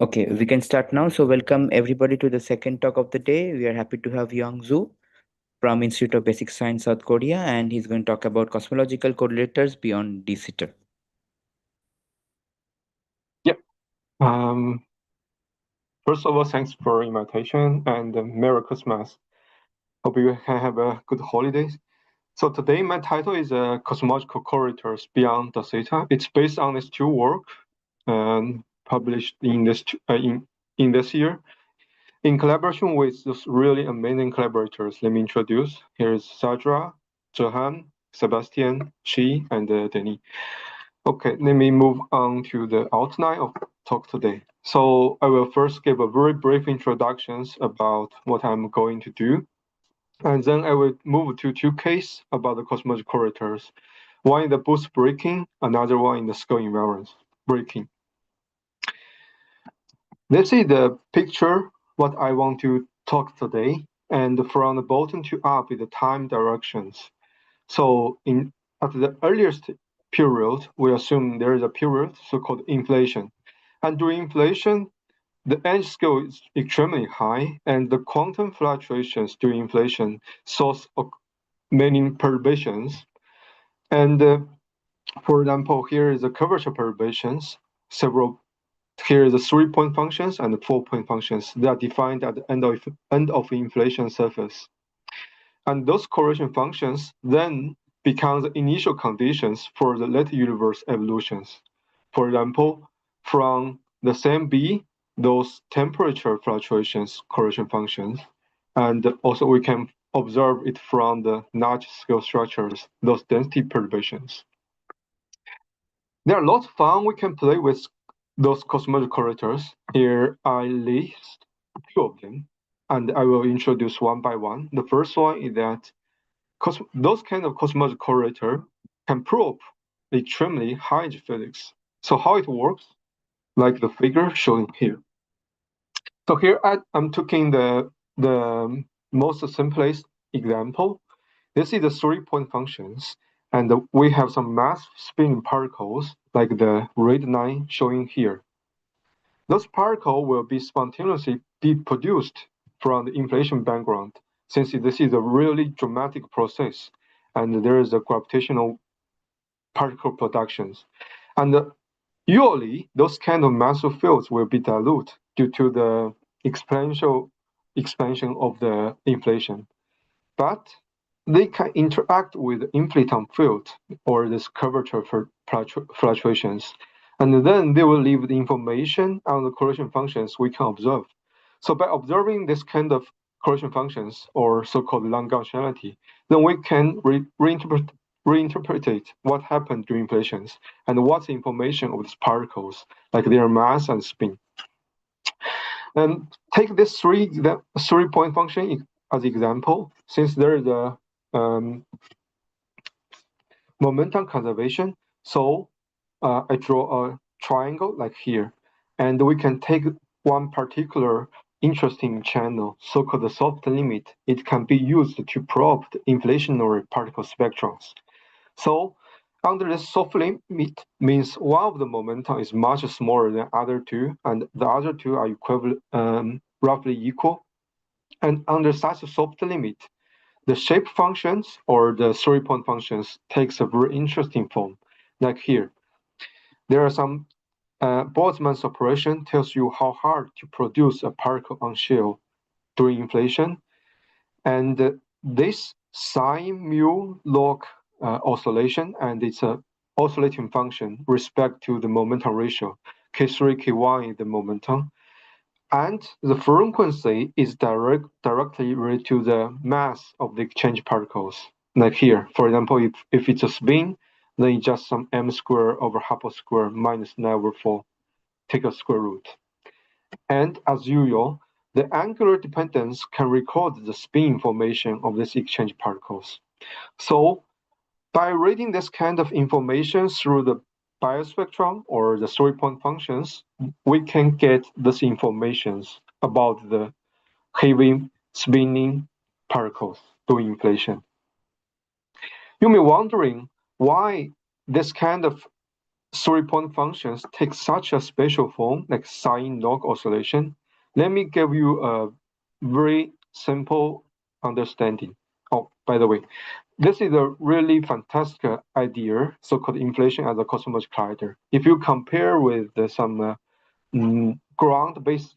Okay, we can start now. So welcome everybody to the second talk of the day. We are happy to have Yuhang Zhu from Institute of Basic Science, South Korea, and he's going to talk about cosmological correlators beyond de Sitter. Yep. Um, First of all, thanks for invitation and Merry Christmas. Hope you can have a good holidays. So today my title is Cosmological Correlators Beyond the Theta. It's based on these two work published in this year in collaboration with those really amazing collaborators. Let me introduce. Here is Sadra, Johan, Sebastian, Shi, and Denis. Okay, let me move on to the outline of talk today. So I will first give a very brief introductions about what I'm going to do. And then I will move to two cases about the cosmological correlators. One in the boost breaking, another one in the scale invariance breaking. Let's see the picture, what I want to talk today. And from the bottom to up is the time directions. So at the earliest period, we assume there is a period so-called inflation. And during inflation, the energy scale is extremely high, and the quantum fluctuations during inflation source many perturbations. And for example, here is the curvature perturbations. Here is the 3-point functions and the 4-point functions. They are defined at the end of inflation surface. And those correlation functions then become the initial conditions for the later universe evolutions. For example, from the same B, those temperature fluctuations correlation functions, and also we can observe it from the large scale structures, those density perturbations. There are lots of fun we can play with those cosmological correlators. Here I list two of them, and I will introduce one by one. The first one is that those kind of cosmological correlator can probe extremely high energy physics. So how it works, like the figure shown here. So here I'm taking the most simplest example. This is the 3-point functions, and we have some mass spinning particles like the red line showing here. Those particles will be spontaneously be produced from the inflation background, since this is a really dramatic process, and there is a gravitational particle productions. And usually, those kind of massive fields will be dilute due to the exponential expansion of the inflation. But they can interact with the inflaton field or this curvature fluctuations. And then they will leave the information on the correlation functions we can observe. So by observing this kind of correlation functions or so-called Lagrangianity, then we can reinterpret what happened during inflations and what's the information of these particles, like their mass and spin. And take this 3-point function as example, since there is a momentum conservation. So I draw a triangle like here, and we can take one particular interesting channel, so-called the soft limit. It can be used to probe the inflationary particle spectrums. So under the soft limit means one of the momentum is much smaller than other two, and the other two are roughly equal. And under such a soft limit, the shape functions or the 3-point functions takes a very interesting form. Like here, there are some Boltzmann's operation tells you how hard to produce a particle on shell during inflation, and this sine mu log oscillation, and it's a oscillating function respect to the momentum ratio. K3, K1 is the momentum. And the frequency is directly related to the mass of the exchange particles. Like here, for example, if it's a spin, then it's just some m squared over Hubble squared minus 9/4, take a square root. And as usual, the angular dependence can record the spin information of these exchange particles. So by reading this kind of information through the biospectrum or the 3-point functions, we can get this information about the heavy spinning particles during inflation. You may be wondering why this kind of 3-point functions take such a special form like sine log oscillation. Let me give you a very simple understanding. Oh, by the way, this is a really fantastic idea, so-called inflation as a cosmological collider. If you compare with some ground-based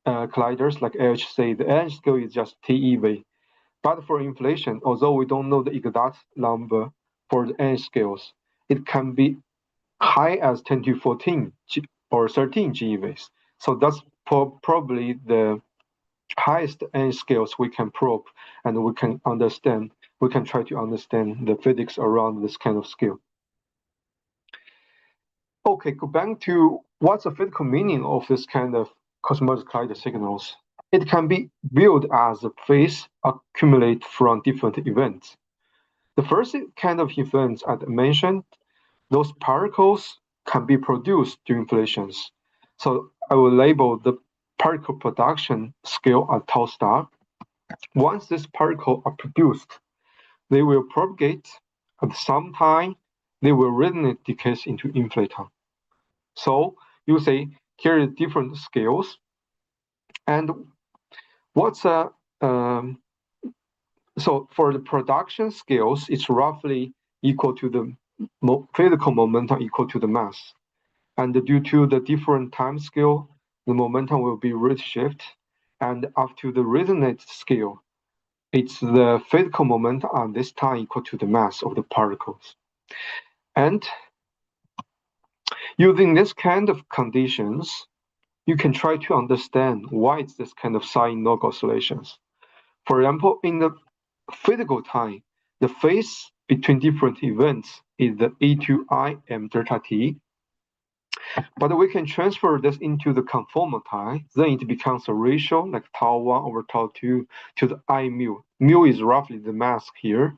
colliders like LHC, the energy scale is just TeV. But for inflation, although we don't know the exact number for the energy scales, it can be high as 10 to 14 or 13 GeVs. So that's probably the highest energy scales we can probe, and we can understand. We can try to understand the physics around this kind of scale. Okay, go back to what's the physical meaning of this kind of cosmological collider signals. It can be viewed as a phase accumulate from different events. The first kind of events I mentioned, those particles can be produced during inflations. So I will label the particle production scale as tau star. Once these particles are produced, they will propagate. At some time, they will randomly decay into inflaton. So you say here are different scales, and what's so for the production scales, it's roughly equal to the physical momentum equal to the mass. And due to the different time scale, the momentum will be redshift. And up to the resonant scale, it's the physical momentum at this time equal to the mass of the particles. And using this kind of conditions, you can try to understand why it's this kind of sine log oscillations. For example, in the physical time, the phase between different events is the E to I m delta t. But we can transfer this into the conformal time, then it becomes a ratio like tau 1 over tau 2 to the I mu. Mu is roughly the mass here.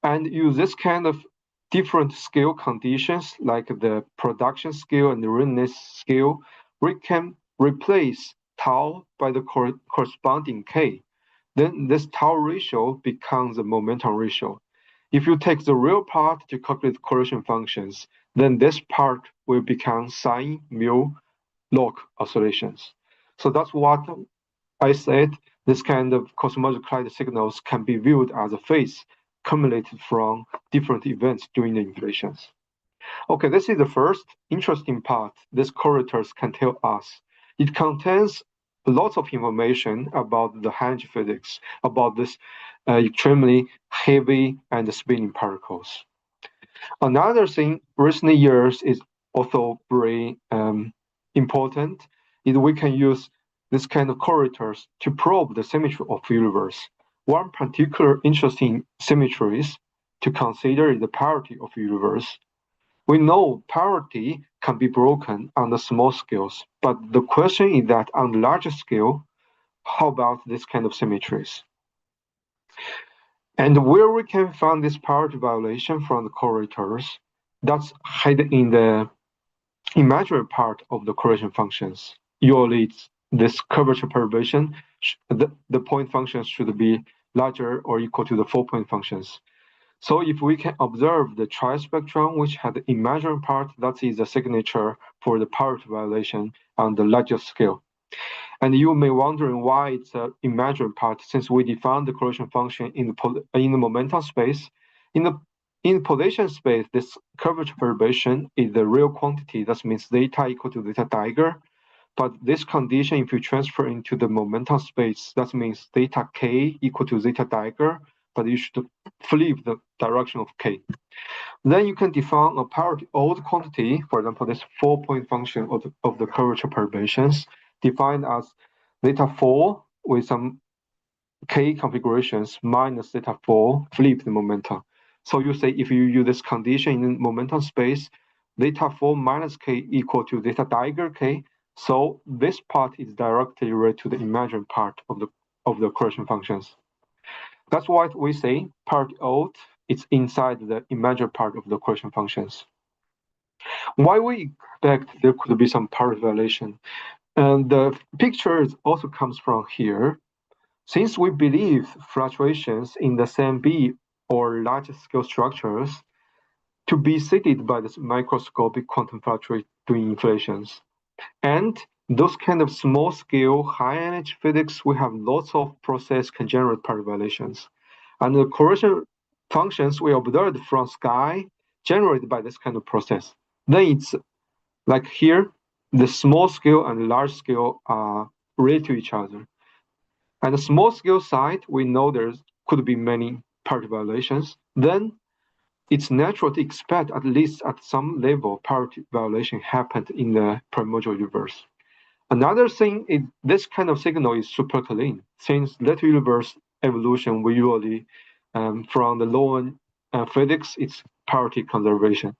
And use this kind of different scale conditions like the production scale and the resonance scale, we can replace tau by the corresponding k. Then this tau ratio becomes the momentum ratio. If you take the real part to calculate correlation functions, then this part will become sine mu log oscillations. So that's what I said. This kind of cosmological signals can be viewed as a phase accumulated from different events during the inflations. Okay, this is the first interesting part this correlators can tell us. It contains lots of information about the energy physics, about this extremely heavy and spinning particles. Another thing recent years is also very important is we can use this kind of correlators to probe the symmetry of the universe. One particular interesting symmetries to consider is the parity of the universe. We know parity can be broken on the small scales, but the question is that on the larger scale, how about this kind of symmetries? And where we can find this parity violation from the correlators, that's hidden in the imaginary part of the correlation functions. Usually it's this curvature perturbation, the point functions should be larger or equal to the 4-point functions. So if we can observe the tri-spectrum, which had the imaginary part, that is the signature for the parity violation on the largest scale. And you may wondering why it's an imaginary part, since we defined the correlation function in the momentum space. In position space, this curvature perturbation is the real quantity. That means zeta equal to zeta Dagger. But this condition, if you transfer into the momentum space, that means zeta k equal to zeta Dagger, but you should flip the direction of k. Then you can define a parity old quantity, for example, this 4-point function of the curvature perturbations, defined as zeta 4 with some k configurations minus zeta 4, flip the momentum. So you say if you use this condition in the momentum space, zeta 4 minus k equal to zeta Dagger k. So this part is directly related to the imaginary part of the correlation functions. That's why we say parity old is inside the imaginary part of the correlation functions. Why we expect there could be some parity violation? And the picture also comes from here. Since we believe fluctuations in the CMB or large scale structures to be studied by this microscopic quantum fluctuations doing inflations. And those kind of small scale, high energy physics, we have lots of process can generate party violations. And the correlation functions we observed from sky generated by this kind of process. Then it's like here, the small scale and large scale are related to each other. And the small scale side, we know there could be many party violations. Then it's natural to expect at least at some level parity violation happened in the primordial universe. Another thing is this kind of signal is super clean. Since little universe evolution, we usually from the lower physics, it's parity conservation.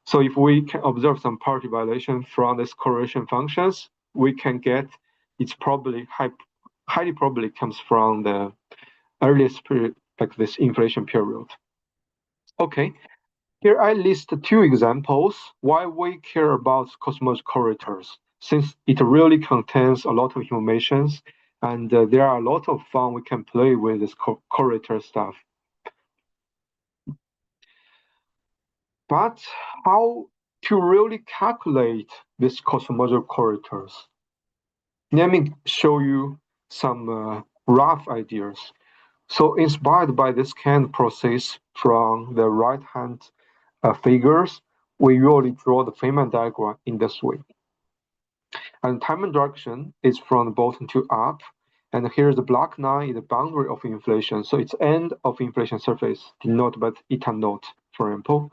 So if we can observe some parity violation from this correlation functions, we can get it's probably highly probably comes from the earliest period, like this inflation period. Okay, here I list two examples why we care about cosmological correlators, since it really contains a lot of information and there are a lot of fun we can play with this correlator stuff. But how to really calculate these cosmological correlators? Let me show you some rough ideas. So inspired by this kind of process from the right-hand figures, we usually draw the Feynman diagram in this way. And time and direction is from the bottom to up. And here's the black line is the boundary of inflation. So it's end of inflation surface denoted by eta naught, for example.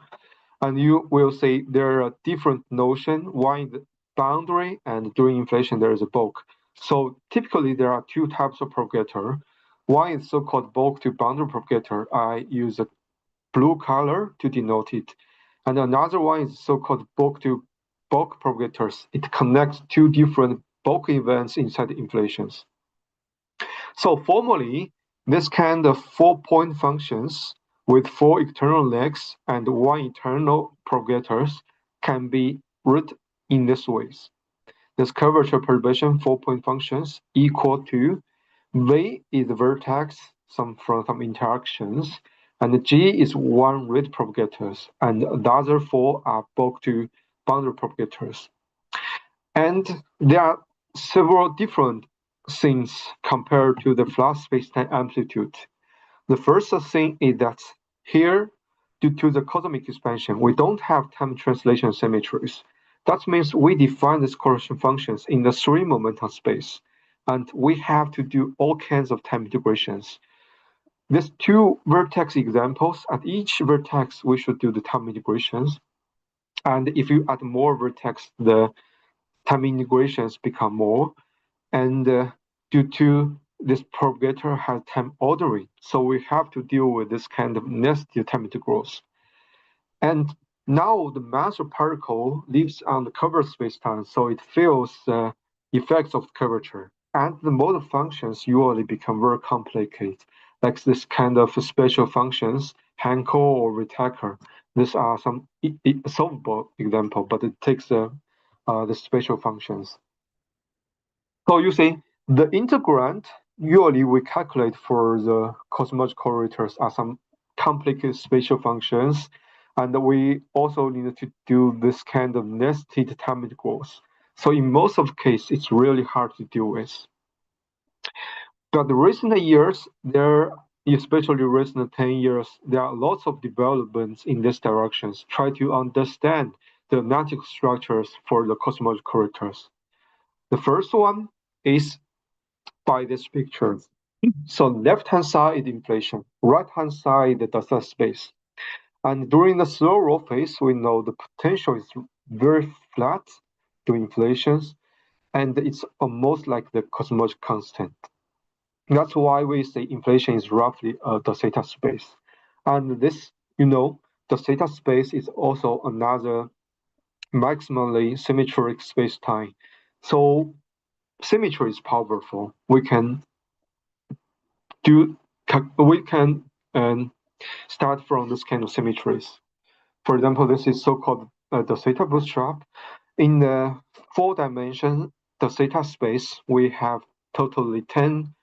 And you will see there are different notion. One is the boundary, and during inflation there is a bulk. So typically there are two types of propagator. One is so-called bulk to boundary propagator. I use a blue color to denote it. And another one is so-called bulk to bulk propagators. It connects two different bulk events inside the inflations. So formally, this kind of 4-point functions with 4 external legs and 1 internal propagators can be written in this ways. This curvature perturbation 4-point functions equal to V is the vertex from some interactions, and G is one rate propagators, and the other 4 are bulk to boundary propagators. And there are several different things compared to the flat spacetime amplitude. The first thing is that here, due to the cosmic expansion, we don't have time translation symmetries. That means we define these correlation functions in the 3 momentum space, and we have to do all kinds of time integrations. These 2 vertex examples, at each vertex, we should do the time integrations. And if you add more vertex, the time integrations become more. And due to this propagator has time ordering, so we have to deal with this kind of nested time integrals. And now the mass of particle lives on the covered spacetime, so it feels the effects of curvature. And the model functions usually become very complicated, like this kind of special functions, Hankel or Whittaker. These are some solvable example, but it takes the special functions. So you see, the integrand usually we calculate for the cosmological correlators are some complicated spatial functions, and we also need to do this kind of nested time integrals. So in most of the case, it's really hard to deal with. But the recent years, especially recent 10 years, there are lots of developments in these directions, try to understand the analytic structures for the cosmological correlators. The first one is by this picture. So left-hand side is inflation, right-hand side the data space. And during the slow roll phase, we know the potential is very flat to inflations, and it's almost like the cosmological constant. That's why we say inflation is roughly the theta space. And this, the theta space is also another maximally symmetric space-time. So symmetry is powerful. We can start from this kind of symmetries. For example, this is so-called the theta bootstrap. In the 4 dimension, the theta space, we have totally 10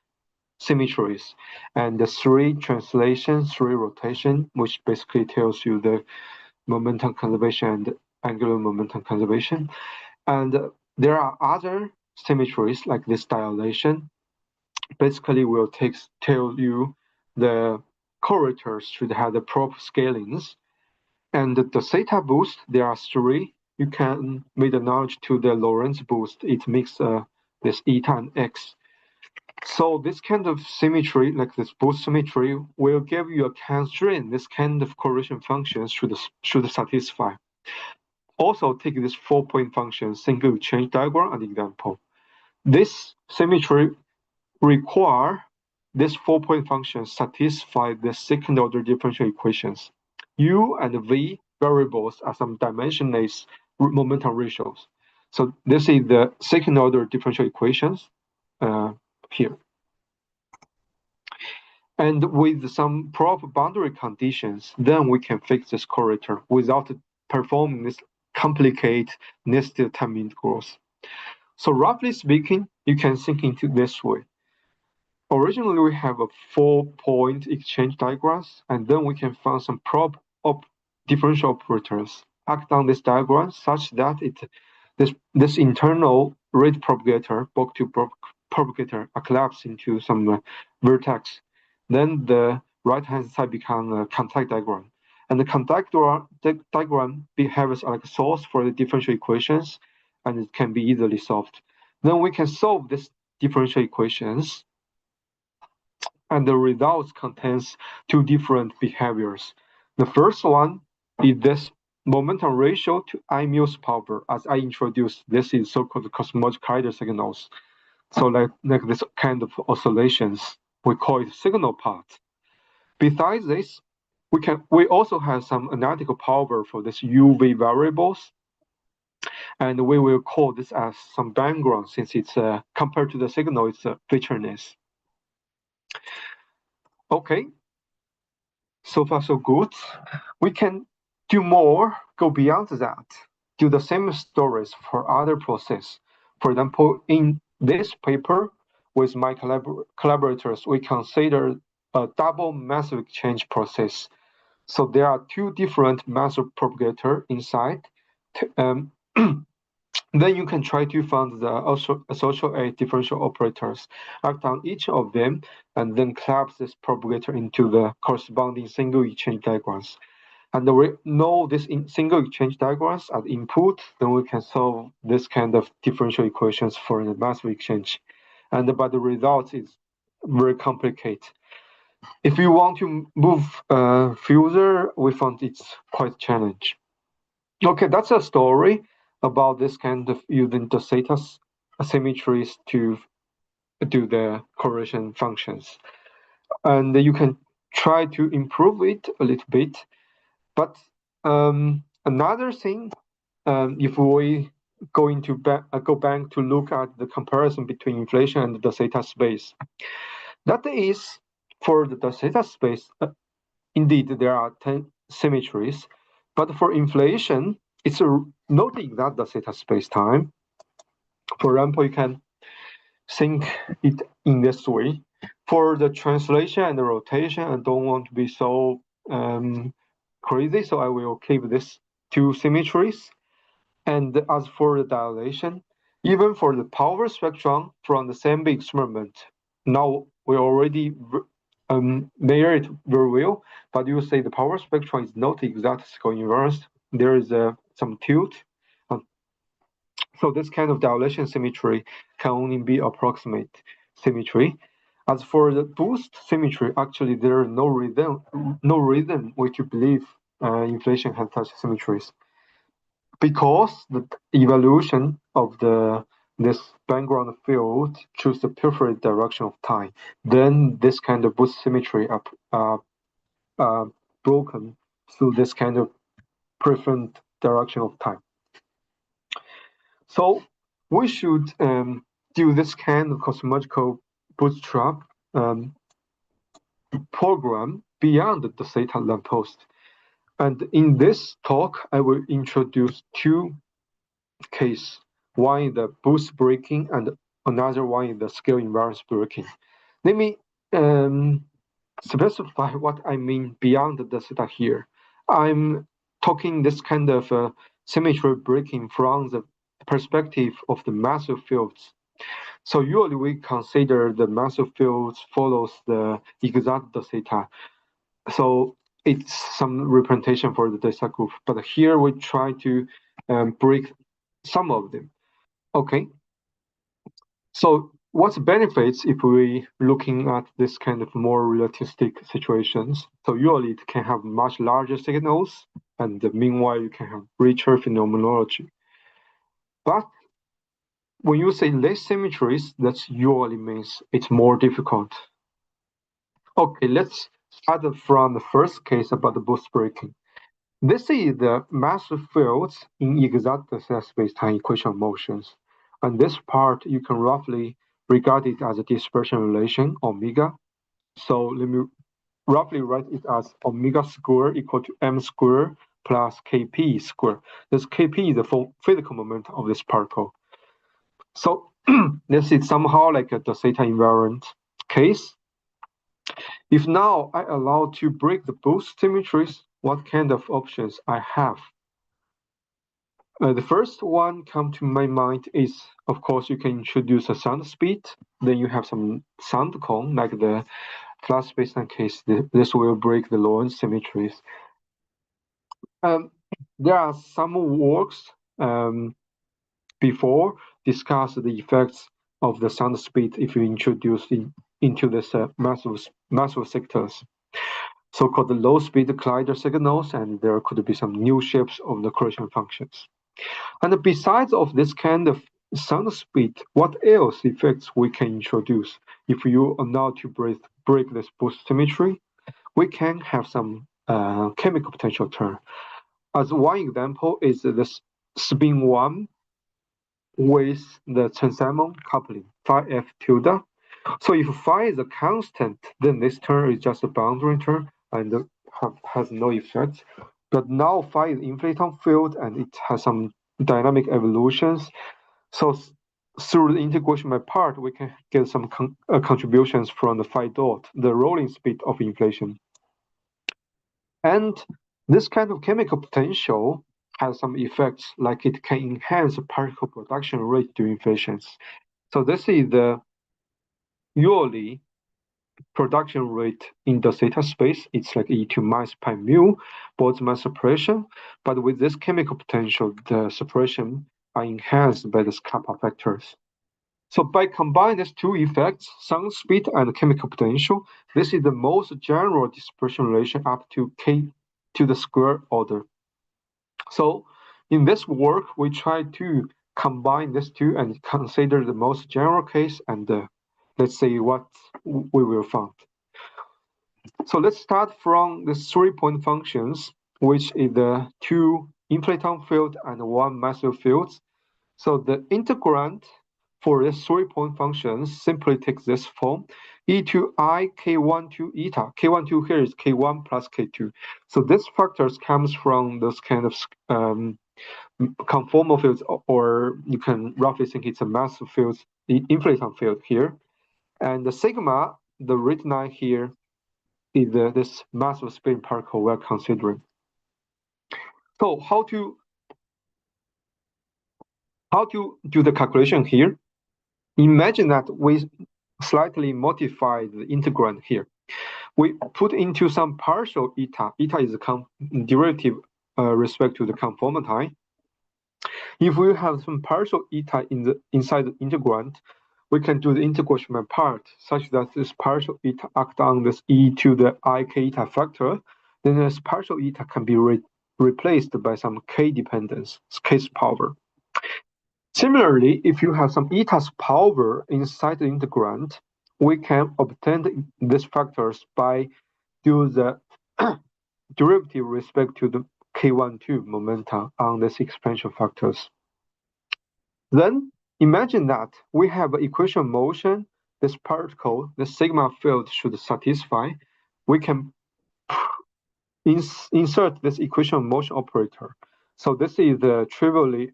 symmetries and the 3 translation, 3 rotation, which basically tells you the momentum conservation and angular momentum conservation. And there are other symmetries like this dilation. Basically, will tell you the correlators should have the proper scalings. And the theta boost, there are three. You can make the knowledge to the Lorentz boost. It makes this eta and x. So this kind of symmetry, like this boost symmetry, will give you a constraint. This kind of correlation function should satisfy. Also, take this 4-point function single change diagram as an example. This symmetry require this 4-point function satisfy the second order differential equations. U and V variables are some dimensionless momentum ratios. So this is the second order differential equations here. And with some proper boundary conditions, then we can fix this correlator without performing this complicated nested time integrals. So roughly speaking, you can think into this way. Originally, we have a 4-point exchange diagrams, and then we can find some differential operators act on this diagram such that this internal rate propagator, Bock-to propagator, are collapsed into some vertex. Then the right-hand side becomes a contact diagram. And the contact diagram behaves like a source for the differential equations, and it can be easily solved. Then we can solve this differential equations, and the results contains two different behaviors. The first one is this momentum ratio to I mu's power. As I introduced, this is so-called cosmological signals. So like this kind of oscillations, we call it signal part. Besides this, we also have some analytical power for this UV variables, and we will call this as some background since it's compared to the signal, it's a featureness. Okay, so far so good. We can do more, go beyond that, do the same stories for other process. For example, in this paper with my collaborators, we consider a double massive exchange process. So there are two different massive propagator inside. Then you can try to find the associated differential operators, act on each of them, and then collapse this propagator into the corresponding single exchange diagrams. And we know this single exchange diagrams as input, then we can solve this kind of differential equations for the massive exchange. But the result is very complicated. If you want to move further, we found it's quite challenging. Okay, that's a story about this kind of using the theta asymmetries to do the correlation functions. And you can try to improve it a little bit. But another thing, if we go back to look at the comparison between inflation and the theta space, that is for the theta space, indeed there are 10 symmetries, but for inflation, it's not exact the theta space time. For example, you can think it in this way. For the translation and the rotation, I don't want to be so crazy, so I will keep this two symmetries. And as for the dilation, even for the power spectrum from the same experiment, now we already measure it very well, but you say the power spectrum is not exact scalar invariance. There is some tilt. So this kind of dilation symmetry can only be approximate symmetry. As for the boost symmetry, actually there is no reason we to believe inflation has such symmetries, because the evolution of this background field choose the preferred direction of time. Then this kind of boost symmetry are broken through this kind of preferred direction of time. So we should do this kind of cosmological bootstrap program beyond the theta lamppost. And in this talk, I will introduce two cases. One is the boost breaking and another one is the scale invariance breaking. Let me specify what I mean beyond the theta here. I'm talking this kind of symmetry breaking from the perspective of the massive fields. So usually we consider the massive fields follows the exact theta. So it's some representation for the data group, but here we try to break some of them. Okay. So what's benefits if we looking at this kind of more realistic situations? So usually it can have much larger signals, and meanwhile you can have richer phenomenology. But when you say less symmetries, that usually means it's more difficult. Okay, let's start from the first case about the boost breaking. This is the massive fields in exact space-time equation of motions. And this part, you can roughly regard it as a dispersion relation, omega. So let me roughly write it as omega squared equal to m squared plus kp squared. This kp is the physical moment of this particle. So this is somehow like the theta invariant case. If now I allow to break the boost symmetries, what kind of options I have? The first one come to my mind is, of course, you can introduce a sound speed. Then you have some sound cone, like the flat space-time case. This will break the Lorentz symmetries. There are some works before discuss the effects of the sound speed if you introduce it into this massive sectors, so-called the low-speed collider signals, and there could be some new shapes of the correlation functions. And besides of this kind of sound speed, what else effects we can introduce? If you are now to break this boost symmetry, we can have some chemical potential turn. As one example is the spin 1 with the Chen-Simon coupling, phi f tilde. So if phi is a constant, then this term is just a boundary term and has no effect. But now phi is inflaton field and it has some dynamic evolutions. So through the integration by part, we can get some contributions from the phi dot, the rolling speed of inflation. And this kind of chemical potential has some effects, like it can enhance particle production rate during inflations. So this is the usually production rate in the theta space. It's like E2 minus pi mu, Boltzmann separation. But with this chemical potential, the separation are enhanced by the kappa factors. So by combining these two effects, sound speed and chemical potential, this is the most general dispersion relation up to k to the square order. So in this work, we try to combine these two and consider the most general case, and let's see what we will find. So let's start from the 3-point functions, which is the two inflaton field and one massive fields. So the integrand for this 3-point functions simply takes this form, e to I k1 to eta. K1 to here is k1 plus k2. So this factors comes from this kind of conformal fields, or you can roughly think it's a massive field, the inflaton field here. And the sigma, the red line here, is this massive spin particle we're considering. So how to do the calculation here? Imagine that we slightly modify the integrand here. We put into some partial eta. Eta is a derivative respect to the conformity. If we have some partial eta inside the integrand, we can do the integration by part such that this partial eta act on this e to the I k eta factor. Then this partial eta can be replaced by some k dependence, k's power. Similarly, if you have some eta's power inside the integrand, we can obtain these factors by do the derivative respect to the k12 momentum on these expansion factors. Then imagine that we have an equation of motion. This particle, the sigma field should satisfy. We can insert this equation of motion operator. So this is trivially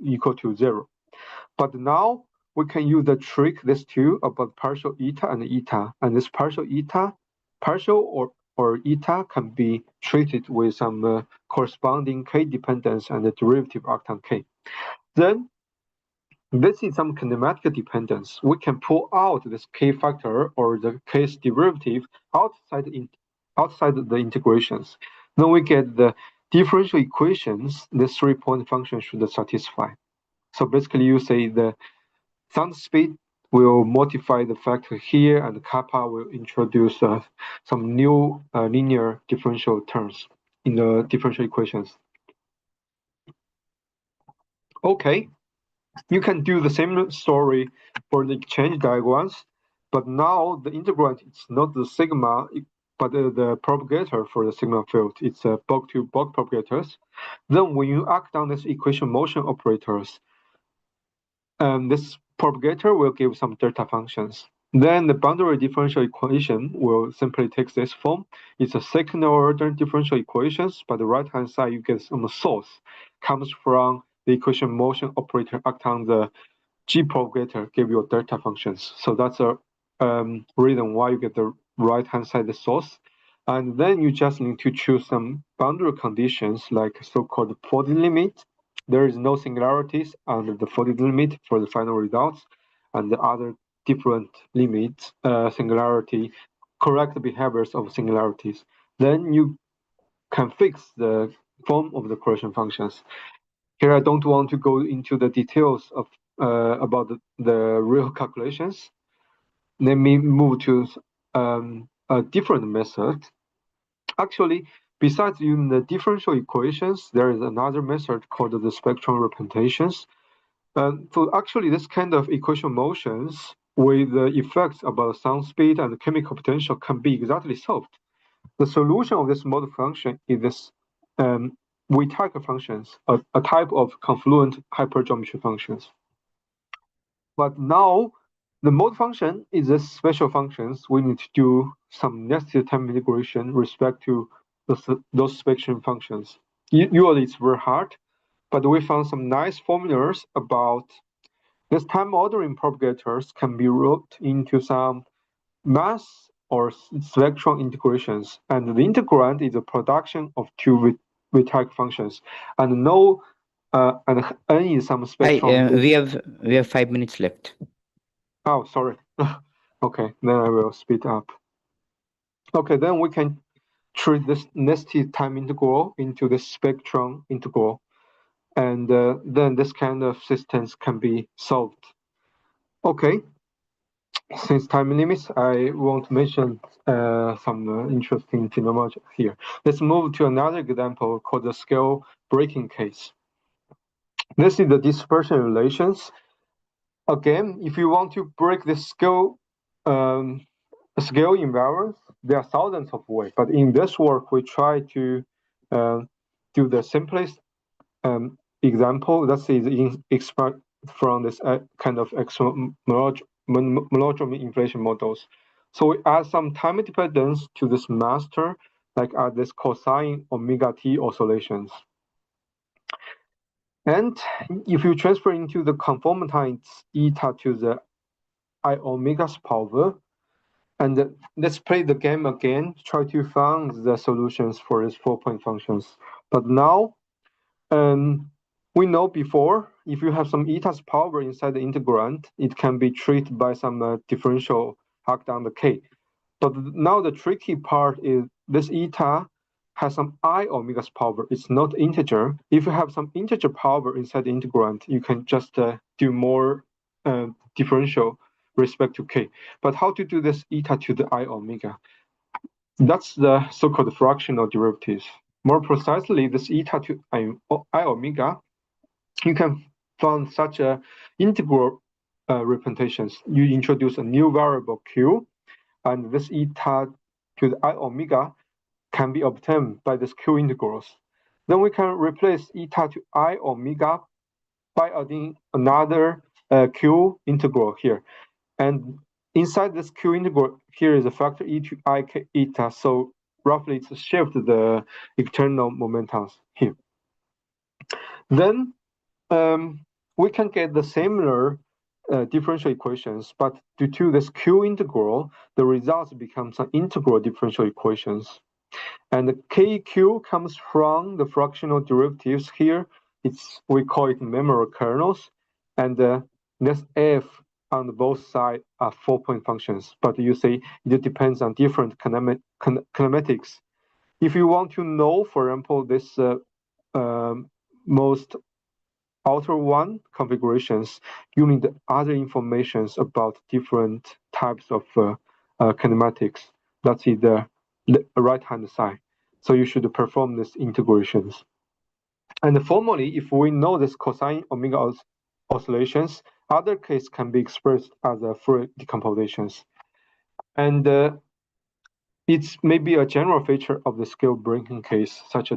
equal to 0. But now we can use the trick, this two about partial eta and eta, and this partial eta, partial or eta can be treated with some corresponding k dependence and the derivative act on k. Then this is some kinematic dependence. We can pull out this k factor or the k's derivative outside the integrations. Then we get the differential equations the 3-point function should satisfy. So basically you say the sound speed will modify the factor here, and kappa will introduce some new linear differential terms in the differential equations. Okay, you can do the same story for the exchange diagrams, but now the integrand is not the sigma, but the propagator for the sigma field. It's bulk-to-bulk propagators. Then when you act on this equation motion operators, this propagator will give some delta functions. Then the boundary differential equation will simply take this form. It's a second order differential equations, but the right-hand side you get some source comes from the equation motion operator act on the G propagator give you delta functions. So that's a reason why you get the right-hand side the source. And then you just need to choose some boundary conditions like so-called folding limit. There is no singularities under the folding limit for the final results, and the other different limits, singularity, correct behaviors of singularities. Then you can fix the form of the correlation functions. Here I don't want to go into the details of about the real calculations. Let me move to a different method. Actually, besides using the differential equations, there is another method called the spectrum representations. So actually, this kind of equation motions with the effects about sound speed and chemical potential can be exactly solved. The solution of this mode function is this Whittaker functions, a type of confluent hypergeometry functions. But now the mode function is a special functions. We need to do some nested time integration respect to those spectrum functions. Usually it's very hard, but we found some nice formulas about this time ordering propagators can be wrote into some mass or spectrum integrations, and the integrand is a production of two Whittaker functions, and no and n is some spectrum. We have 5 minutes left. Oh, sorry. Okay, then I will speed up. Okay, then we can treat this nested time integral into the spectrum integral, and then this kind of systems can be solved. Okay, since time limits, I won't mention some interesting phenomena here. Let's move to another example called the scale breaking case. This is the dispersion relations. Again, if you want to break the scale invariance, there are thousands of ways. But in this work, we try to do the simplest example. That is expressed from this kind of monodromy inflation models. So we add some time dependence to this master, like add this cosine omega t oscillations. And if you transfer into the conformant eta to the I omega's power, and let's play the game again, try to find the solutions for these 4-point functions. But now, we know before, if you have some eta's power inside the integrand, it can be treated by some differential act on the k. But now the tricky part is this eta has some I omega's power. It's not integer. If you have some integer power inside the integrand, you can just do more differential respect to k. But how to do this eta to the I omega? That's the so-called fractional derivatives. More precisely, this eta to I omega, you can find such a integral representations. You introduce a new variable q, and this eta to the I omega can be obtained by this q integrals. Then we can replace eta to I omega by adding another q integral here. And inside this q integral, here is a factor e to I k eta. So roughly it's shift the external momentums here. Then we can get the similar differential equations, but due to this q integral, the results become some integral differential equations. And the KQ comes from the fractional derivatives here. We call it memory kernels. And this F on both sides are 4-point functions. But you see, it depends on different kinematics. If you want to know, for example, this most outer one configurations, you need other informations about different types of kinematics. That's the right-hand side. So you should perform these integrations. And formally, if we know this cosine omega oscillations, other cases can be expressed as Fourier decompositions. And it's maybe a general feature of the scale breaking case, such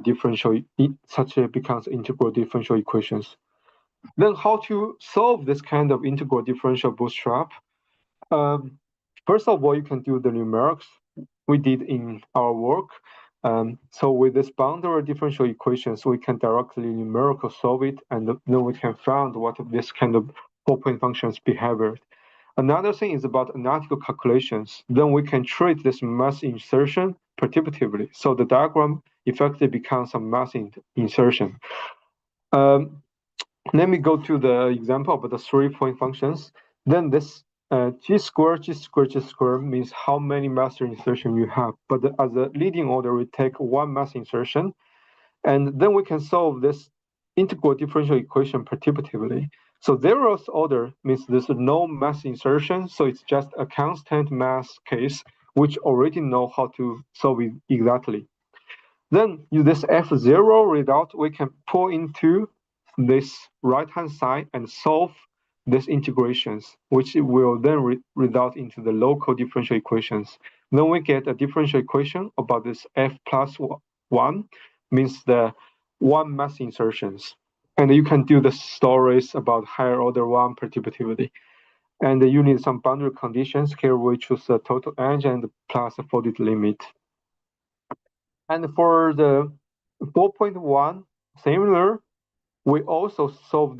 becomes integral differential equations. Then how to solve this kind of integral differential bootstrap? First of all, you can do the numerics we did in our work. So with this boundary differential equations, we can directly numerical solve it, and then we can find what this kind of 4-point functions behavior. Another thing is about analytical calculations. Then we can treat this mass insertion perturbatively. So the diagram effectively becomes a mass insertion. Let me go to the example of the 3-point functions. Then this g squared means how many mass insertion you have. But as a leading order, we take one mass insertion. And then we can solve this integral differential equation perturbatively. So zeroth order means there's no mass insertion. So it's just a constant mass case, which already know how to solve it exactly. Then use this F0 result, we can pull into this right-hand side and solve these integrations, which will then result into the local differential equations. Then we get a differential equation about this F plus 1, means the one mass insertions. And you can do the stories about higher order one perturbativity. And you need some boundary conditions. Here we choose the total edge and plus a folded limit. And for the 4.1, similar, we also solve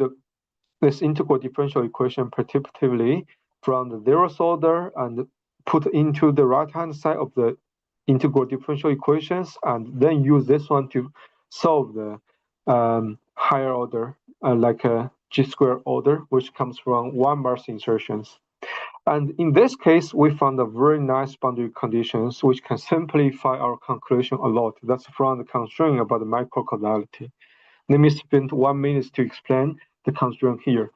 this integral differential equation perturbatively from the zeroth order and put into the right-hand side of the integral differential equations, and then use this one to solve the higher order, like a g-square order, which comes from one mass insertions. And in this case, we found a very nice boundary conditions, which can simplify our conclusion a lot. That's from the constraint about the microcausality. Let me spend 1 minute to explain the constraint here.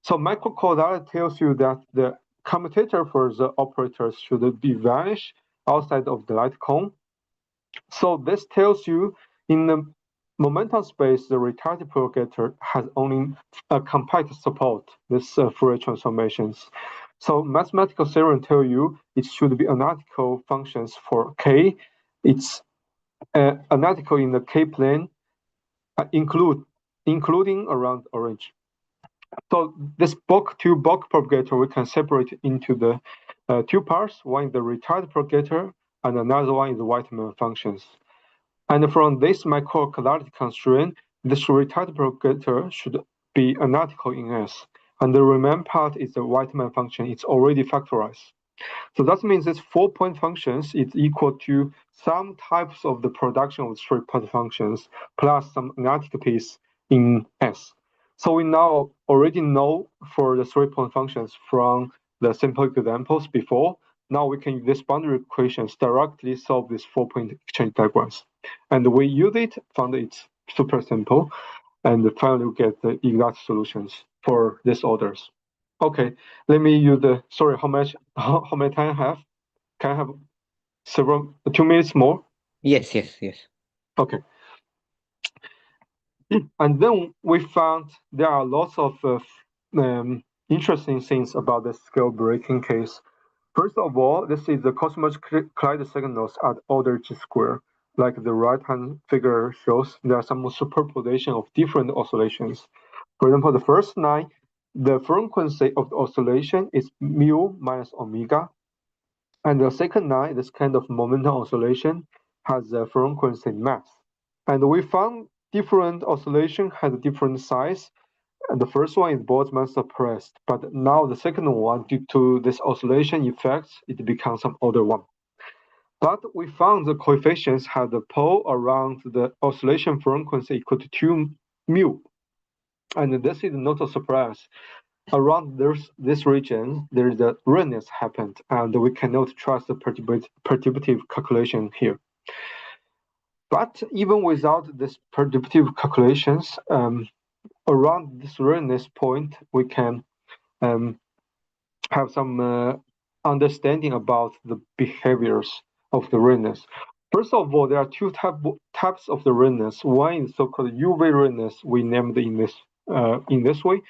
So microcausality tells you that the commutator for the operators should be vanished outside of the light cone. So this tells you in the momentum space, the retarded propagator has only a compact support, this Fourier transformations. So mathematical theorem tell you it should be analytical functions for K. It's analytical in the K plane, including around orange. So this two bulk propagator, we can separate into the two parts. One is the retarded propagator, and another one is the Whiteman functions. And from this microcausality constraint, this retarded propagator should be analytical in S. And the remaining part is the Whiteman function. It's already factorized. So that means this 4-point functions is equal to some types of the production of 3-point functions plus some analytic piece in S. So we now already know for the 3-point functions from the simple examples before. Now we can use these boundary equations directly solve these 4-point exchange diagrams. And we use it, found it's super simple, and finally we get the exact solutions for these orders. Okay, let me use the, sorry, how many time I have? Can I have 2 minutes more? Yes. Okay. And then we found there are lots of interesting things about the scale breaking case. First of all, this is the cosmological signals at order g square. Like the right-hand figure shows, there are some superposition of different oscillations. For example, the first line, the frequency of the oscillation is mu minus omega. And the second line, this kind of momentum oscillation, has a frequency mass. And we found different oscillation has a different size. And the first one is Boltzmann suppressed, but now the second one, due to this oscillation effects, it becomes some order one. But we found the coefficients had a pole around the oscillation frequency equal to 2 mu. And this is not a surprise. Around this region, there is a redness happened, and we cannot trust the perturbative calculation here. But even without this perturbative calculations, around this redness point, we can have some understanding about the behaviors of the redness. First of all, there are two types of the redness. One is so-called UV redness, we named in this way.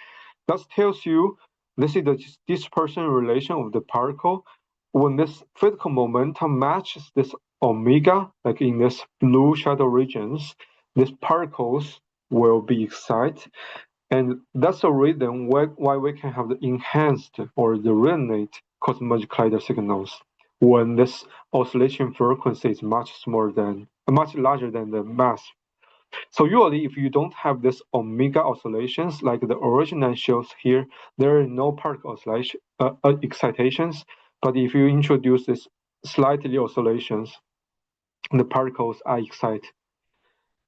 That tells you this is the dispersion relation of the particle. When this physical momentum matches this omega, like in this blue shadow regions, these particles will be excited. And that's the reason why we can have the enhanced or the resonate cosmological signals when this oscillation frequency is much larger than the mass. So usually, if you don't have this omega oscillations like the original shows here, there are no particle oscillation excitations. But if you introduce this slightly oscillations, the particles are excited.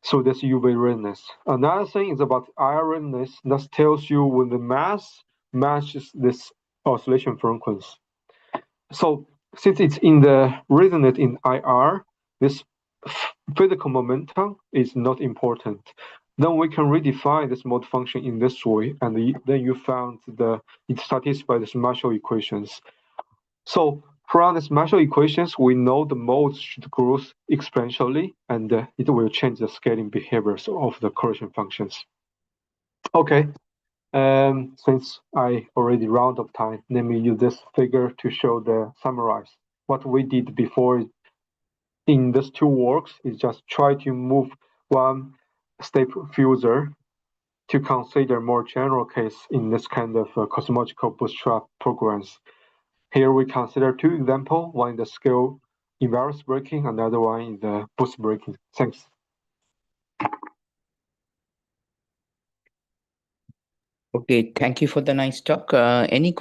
So that's UV redness. Another thing is about IR redness. That tells you when the mass matches this oscillation frequency. So since it's in the resonate in IR, this physical momentum is not important. Then we can redefine this mode function in this way, and then you found it satisfies the Marshall equations. So from these Marshall equations, we know the modes should grow exponentially, and it will change the scaling behaviors of the correlation functions. Okay, since I already run out of time, let me use this figure to show the summarize. What we did before in these two works is just try to move one step further to consider more general case in this kind of cosmological bootstrap programs. Here we consider two examples, one in the scale invariance breaking, another one in the boost breaking. Thanks. Okay, thank you for the nice talk. Any